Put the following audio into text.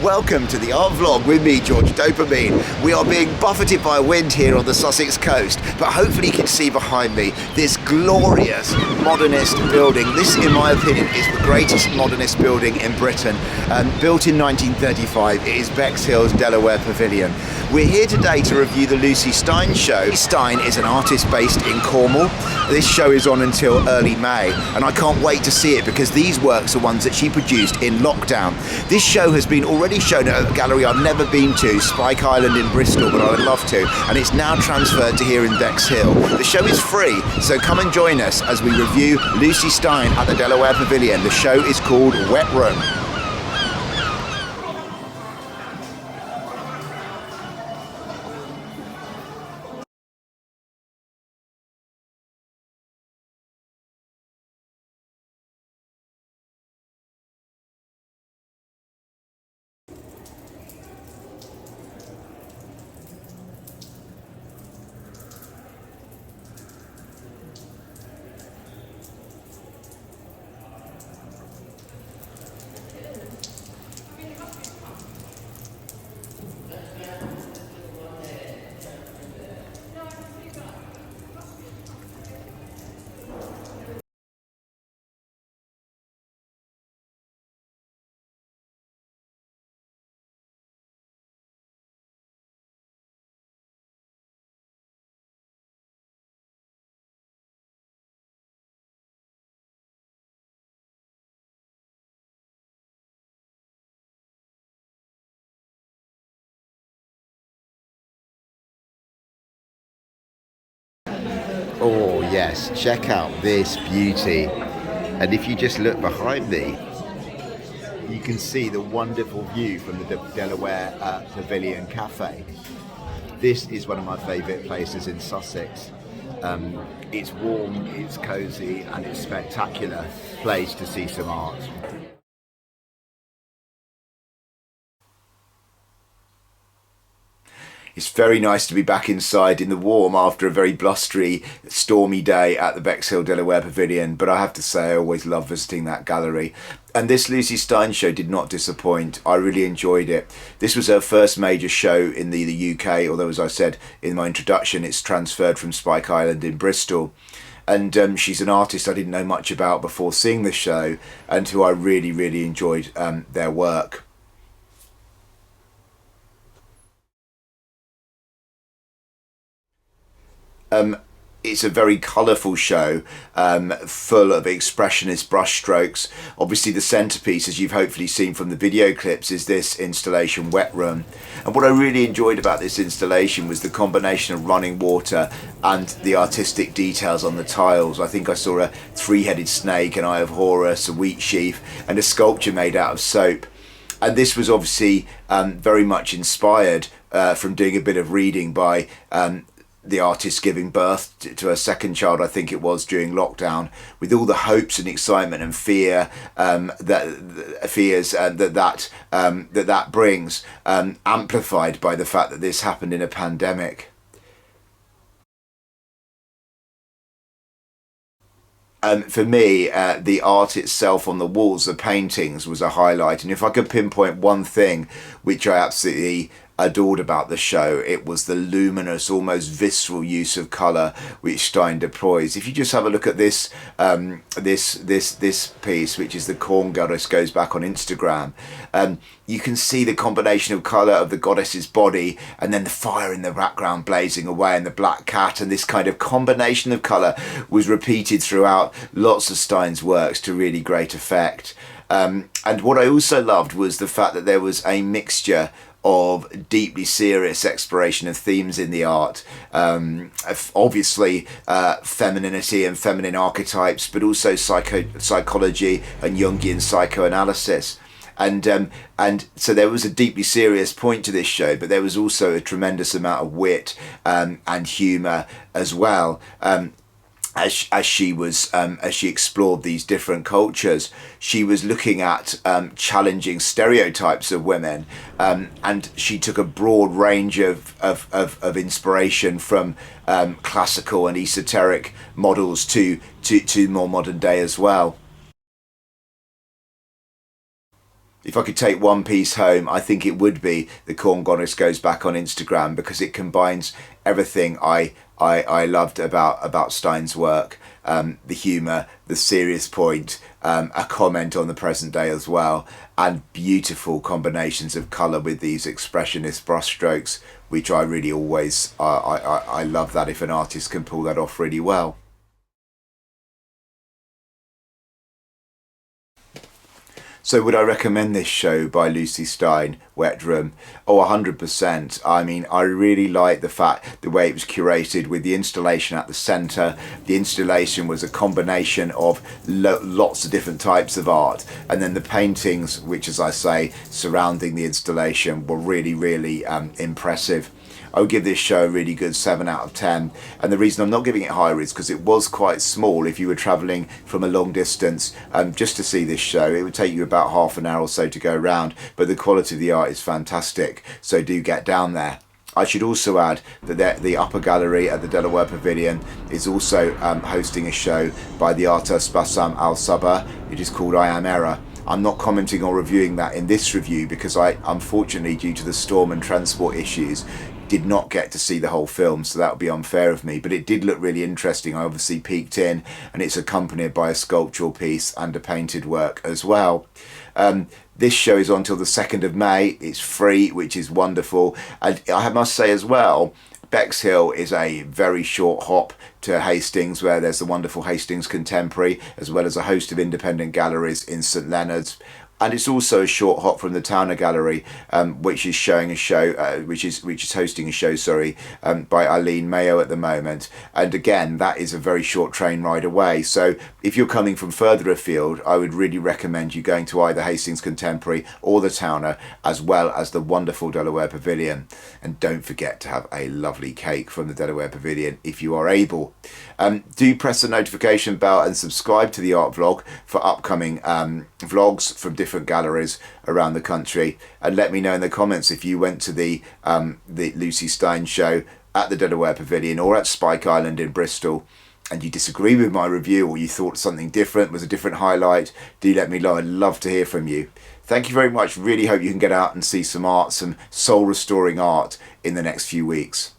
Welcome to the art vlog with me, George Dopamine. We are being buffeted by wind here on the Sussex coast, but hopefully you can see behind me this glorious modernist building. This, in my opinion, is the greatest modernist building in Britain. Built in 1935, it is Bexhill's Delaware Pavilion. We're here today to review the Lucy Stein show. Lucy Stein is an artist based in Cornwall. This show is on until early May, and I can't wait to see it because these works are ones that she produced in lockdown. This show has been already shown at a gallery I've never been to, Spike Island in Bristol, but I would love to, and it's now transferred to here in Bexhill. The show is free, so come and join us as we review Lucy Stein at the Delaware Pavilion. The show is called Wet Room. Oh yes, check out this beauty. And if you just look behind me, you can see the wonderful view from the Delaware Pavilion Cafe. This is one of my favourite places in Sussex. It's warm, it's cosy, and it's a spectacular place to see some art. It's very nice to be back inside in the warm after a very blustery, stormy day at the Bexhill Delaware Pavilion, but I have to say I always love visiting that gallery. And this Lucy Stein show did not disappoint. I really enjoyed it. This was her first major show in the UK, although as I said in my introduction, it's transferred from Spike Island in Bristol. And she's an artist I didn't know much about before seeing the show, and who I really enjoyed their work. It's a very colourful show, full of expressionist brushstrokes. Obviously the centrepiece, as you've hopefully seen from the video clips, is this installation, Wet Room. And what I really enjoyed about this installation was the combination of running water and the artistic details on the tiles. I think I saw a three-headed snake, an eye of Horus, a wheat sheaf, and a sculpture made out of soap. And this was obviously very much inspired from doing a bit of reading by the artist giving birth to her second child, I think it was, during lockdown, with all the hopes and excitement and fear that brings, amplified by the fact that this happened in a pandemic. For me, the art itself on the walls, the paintings, was a highlight. And if I could pinpoint one thing which I absolutely adored about the show, it was the luminous, almost visceral use of colour which Stein deploys. If you just have a look at this this piece, which is the Corn Goddess, goes back on Instagram, you can see the combination of colour of the goddess's body, and then the fire in the background blazing away, and the black cat, and this kind of combination of colour was repeated throughout lots of Stein's works to really great effect. And what I also loved was the fact that there was a mixture of deeply serious exploration of themes in the art, obviously femininity and feminine archetypes, but also psychology and Jungian psychoanalysis. And so there was a deeply serious point to this show, but there was also a tremendous amount of wit and humour as well. As she explored these different cultures, she was looking at challenging stereotypes of women, and she took a broad range of inspiration from classical and esoteric models to more modern day as well. If I could take one piece home, I think it would be the Corn Goddess Goes Back on Instagram, because it combines everything I loved about Stein's work. The humour, the serious point, a comment on the present day as well, and beautiful combinations of colour with these expressionist brushstrokes, which I really always, I love that if an artist can pull that off really well. So would I recommend this show by Lucy Stein, Wet Room? Oh, 100%. I mean, I really like the way it was curated with the installation at the centre. The installation was a combination of lots of different types of art. And then the paintings, which, as I say, surrounding the installation were really, really impressive. I would give this show a really good 7 out of 10. And the reason I'm not giving it higher is because it was quite small. If you were travelling from a long distance just to see this show, it would take you about half an hour or so to go around. But the quality of the art is fantastic, so do get down there. I should also add that the upper gallery at the Delaware Pavilion is also hosting a show by the artist Bassam Al-Sabah. It is called I Am Error. I'm not commenting or reviewing that in this review because I, unfortunately, due to the storm and transport issues, did not get to see the whole film, so that would be unfair of me, but it did look really interesting. I obviously peeked in, and it's accompanied by a sculptural piece and a painted work as well. This show is on till the 2nd of May. It's free, which is wonderful. And I must say as well, Bexhill is a very short hop to Hastings, where there's the wonderful Hastings Contemporary, as well as a host of independent galleries in St Leonard's. And it's also a short hop from the Towner Gallery, which is showing a show, which is hosting a show, by Eileen Mayo at the moment. And again, that is a very short train ride away. So if you're coming from further afield, I would really recommend you going to either Hastings Contemporary or the Towner, as well as the wonderful Delaware Pavilion. And don't forget to have a lovely cake from the Delaware Pavilion if you are able. Do press the notification bell and subscribe to the art vlog for upcoming vlogs from different galleries around the country, and let me know in the comments if you went to the Lucy Stein show at the Delaware Pavilion or at Spike Island in Bristol, and you disagree with my review, or you thought something different was a different highlight. Do let me know. I'd love to hear from you. Thank you very much. Really hope you can get out and see some art, some soul restoring art in the next few weeks.